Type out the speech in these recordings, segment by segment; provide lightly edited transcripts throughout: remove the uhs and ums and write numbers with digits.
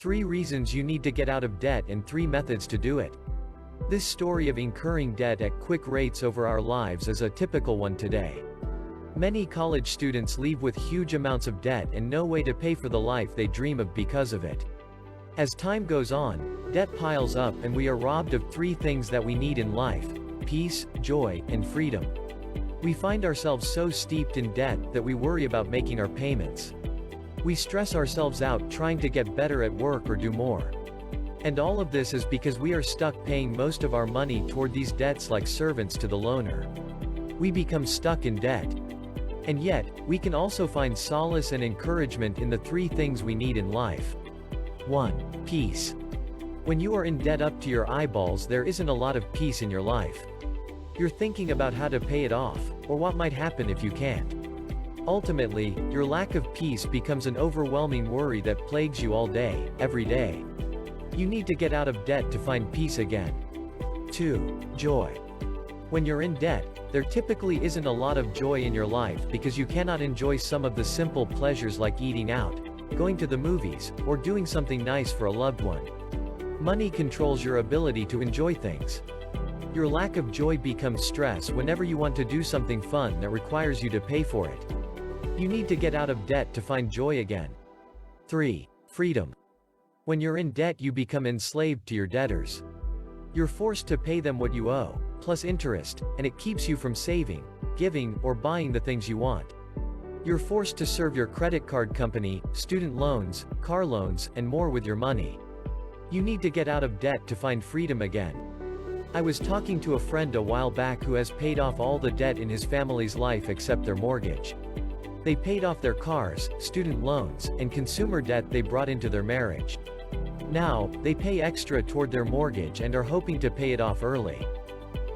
3 reasons you need to get out of debt and 3 methods to do it. This story of incurring debt at quick rates over our lives is a typical one today. Many college students leave with huge amounts of debt and no way to pay for the life they dream of because of it. As time goes on, debt piles up and we are robbed of 3 things that we need in life: peace, joy, and freedom. We find ourselves so steeped in debt that we worry about making our payments. We stress ourselves out trying to get better at work or do more. And all of this is because we are stuck paying most of our money toward these debts like servants to the loaner. We become stuck in debt. And yet, we can also find solace and encouragement in the 3 things we need in life. 1. Peace. When you are in debt up to your eyeballs, there isn't a lot of peace in your life. You're thinking about how to pay it off, or what might happen if you can't. Ultimately, your lack of peace becomes an overwhelming worry that plagues you all day, every day. You need to get out of debt to find peace again. 2. Joy. When you're in debt, there typically isn't a lot of joy in your life because you cannot enjoy some of the simple pleasures like eating out, going to the movies, or doing something nice for a loved one. Money controls your ability to enjoy things. Your lack of joy becomes stress whenever you want to do something fun that requires you to pay for it. You need to get out of debt to find joy again. 3. Freedom. When you're in debt, you become enslaved to your debtors. You're forced to pay them what you owe, plus interest, and it keeps you from saving, giving, or buying the things you want. You're forced to serve your credit card company, student loans, car loans, and more with your money. You need to get out of debt to find freedom again. I was talking to a friend a while back who has paid off all the debt in his family's life except their mortgage. They paid off their cars, student loans, and consumer debt they brought into their marriage. Now, they pay extra toward their mortgage and are hoping to pay it off early.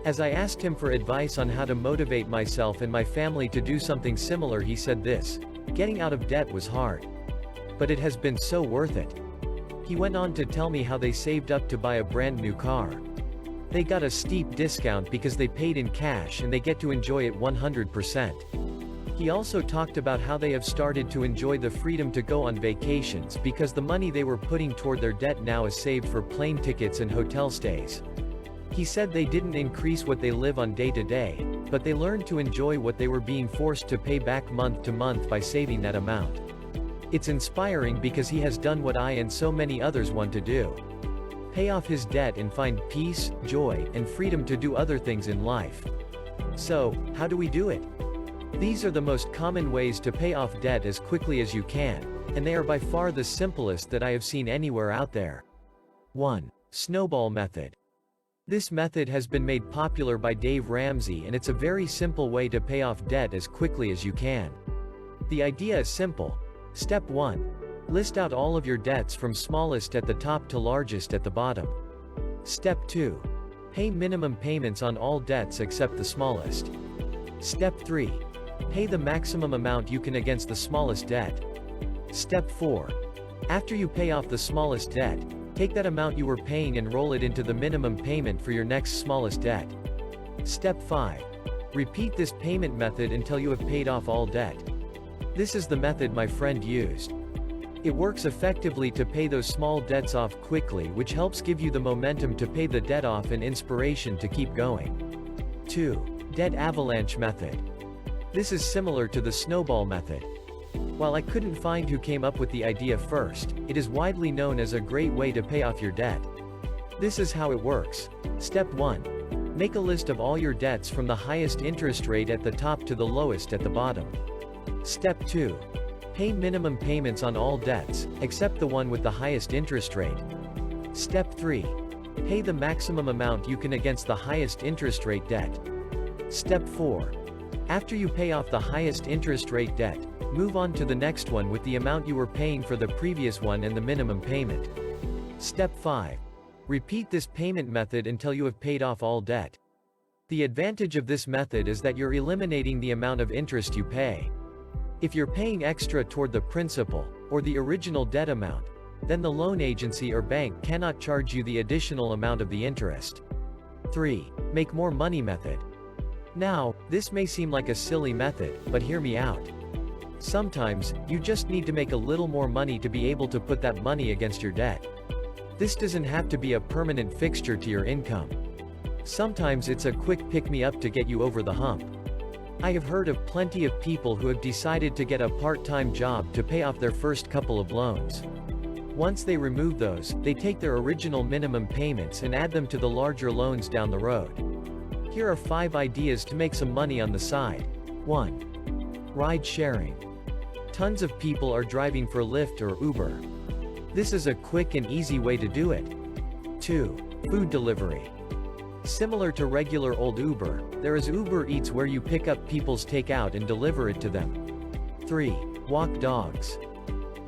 As I asked him for advice on how to motivate myself and my family to do something similar, he said this: "Getting out of debt was hard. But it has been so worth it." He went on to tell me how they saved up to buy a brand new car. They got a steep discount because they paid in cash and they get to enjoy it 100%. He also talked about how they have started to enjoy the freedom to go on vacations because the money they were putting toward their debt now is saved for plane tickets and hotel stays. He said they didn't increase what they live on day to day, but they learned to enjoy what they were being forced to pay back month to month by saving that amount. It's inspiring because he has done what I and so many others want to do: pay off his debt and find peace, joy, and freedom to do other things in life. So, how do we do it? These are the most common ways to pay off debt as quickly as you can, and they are by far the simplest that I have seen anywhere out there. 1. Snowball method. This method has been made popular by Dave Ramsey, and it's a very simple way to pay off debt as quickly as you can. The idea is simple. Step 1. List out all of your debts from smallest at the top to largest at the bottom. Step 2. Pay minimum payments on all debts except the smallest. Step 3. Pay the maximum amount you can against the smallest debt. Step 4. After you pay off the smallest debt, take that amount you were paying and roll it into the minimum payment for your next smallest debt. Step 5. Repeat this payment method until you have paid off all debt. This is the method my friend used. It works effectively to pay those small debts off quickly, which helps give you the momentum to pay the debt off and inspiration to keep going. 2. Debt avalanche method. This is similar to the snowball method. While I couldn't find who came up with the idea first, it is widely known as a great way to pay off your debt. This is how it works. Step 1. Make a list of all your debts from the highest interest rate at the top to the lowest at the bottom. Step 2. Pay minimum payments on all debts, except the one with the highest interest rate. Step 3. Pay the maximum amount you can against the highest interest rate debt. Step 4. After you pay off the highest interest rate debt, move on to the next one with the amount you were paying for the previous one and the minimum payment. Step 5. Repeat this payment method until you have paid off all debt. The advantage of this method is that you're eliminating the amount of interest you pay. If you're paying extra toward the principal, or the original debt amount, then the loan agency or bank cannot charge you the additional amount of the interest. 3. Make more money method. Now, this may seem like a silly method, but hear me out. Sometimes, you just need to make a little more money to be able to put that money against your debt. This doesn't have to be a permanent fixture to your income. Sometimes it's a quick pick-me-up to get you over the hump. I have heard of plenty of people who have decided to get a part-time job to pay off their first couple of loans. Once they remove those, they take their original minimum payments and add them to the larger loans down the road. Here are 5 ideas to make some money on the side. 1. Ride sharing. Tons of people are driving for Lyft or Uber. This is a quick and easy way to do it. 2. Food delivery. Similar to regular old Uber, there is Uber Eats where you pick up people's takeout and deliver it to them. 3. Walk dogs.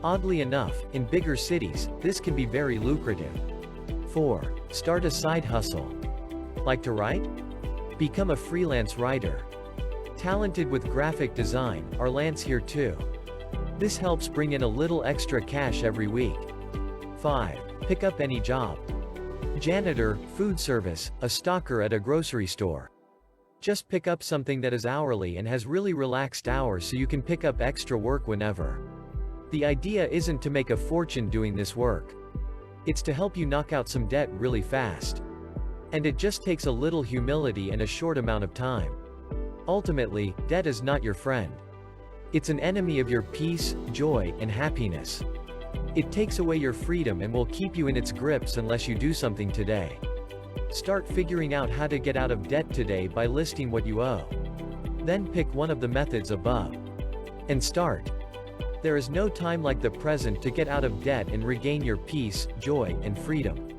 Oddly enough, in bigger cities, this can be very lucrative. 4. Start a side hustle. Like to write? Become a freelance writer. Talented with graphic design, are Lance here too. This helps bring in a little extra cash every week. 5. Pick up any job. Janitor, food service, a stocker at a grocery store. Just pick up something that is hourly and has really relaxed hours so you can pick up extra work whenever. The idea isn't to make a fortune doing this work. It's to help you knock out some debt really fast. And it just takes a little humility and a short amount of time. Ultimately, debt is not your friend. It's an enemy of your peace, joy, and happiness. It takes away your freedom and will keep you in its grips unless you do something today. Start figuring out how to get out of debt today by listing what you owe. Then pick one of the methods above. And start. There is no time like the present to get out of debt and regain your peace, joy, and freedom.